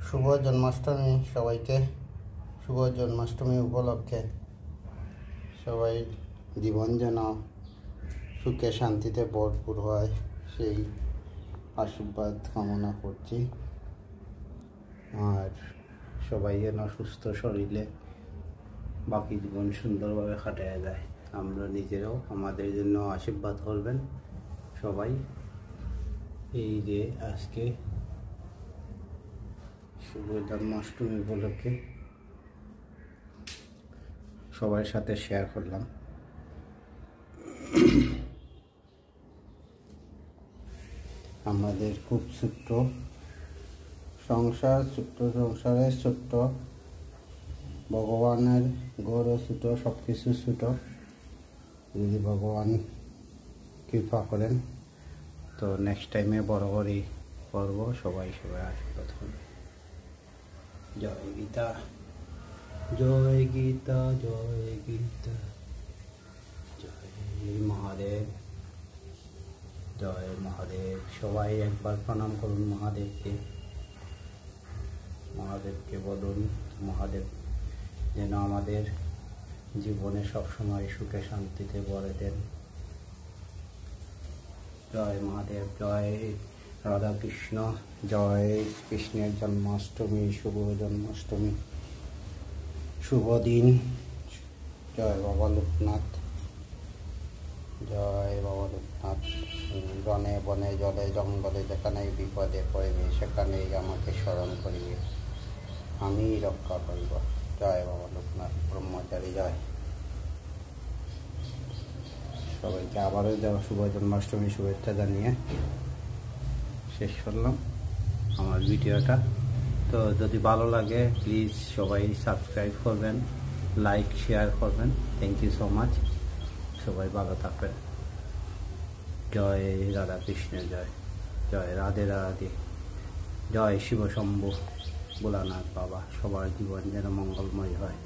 শুভ জন্মাষ্টমী সবাইকে। শুভ জন্মাষ্টমী উপলক্ষে সবাই জীবন যেন সুখে শান্তিতে ভরপুর হয় সেই আশীর্বাদ কামনা করছি। আর সবাই যেন সুস্থ শরীরে বাকি জীবন সুন্দরভাবে কাটায়া যায়। আমরা নিজেরাও আমাদের জন্য আশীর্বাদ করবেন সবাই। এই যে আজকে শুভ জন্মাষ্টমী উপলক্ষে সবার সাথে শেয়ার করলাম। আমাদের খুব ছোট্ট সংসার, ছোট্ট সংসারের ছোট্ট ভগবানের গড়ও ছোট, সব কিছু ছোট। যদি ভগবান কৃপা করেন তো নেক্সট টাইমে বড় করে করবো। সবাই আশীর্বাদ করবে। জয় গীতা, জয় গীতা, জয় গীতা, জয় মহাদেব, জয় মহাদেব। সবাই একবার প্রণাম করুন মহাদেবকে। মহাদেবকে বলুন মহাদেব যেন আমাদের জীবনে সবসময় সুখে শান্তিতে ভরে দেন। জয় মহাদেব, জয় রাধা কৃষ্ণ, জয় কৃষ্ণের জন্মাষ্টমী, শুভ জন্মাষ্টমী, শুভ দিন। জয় বাবা লোকনাথ, জয় বাবা লোকনাথ। বনে বনে জলে জঙ্গলে যেখানেই বিপদে পড়বে সেখানেই আমাকে স্মরণ করিবে, আমি রক্ষা করিব। জয় বাবা লোকনাথ ব্রহ্মচারী, জয়। সবাইকে আবারও শুভ জন্মাষ্টমী শুভেচ্ছা জানিয়ে শেষ করলাম আমার ভিডিওটা। তো যদি ভালো লাগে প্লিজ সবাই সাবস্ক্রাইব করবেন, লাইক শেয়ার করবেন। Thank you so much. সবাই ভালো থাকবেন। জয় রাধা কৃষ্ণের জয়, জয় রাধে রাধে, জয় শিব শম্ভু ভোলানাথ বাবা। সবার জীবন যেন মঙ্গলময় হয়।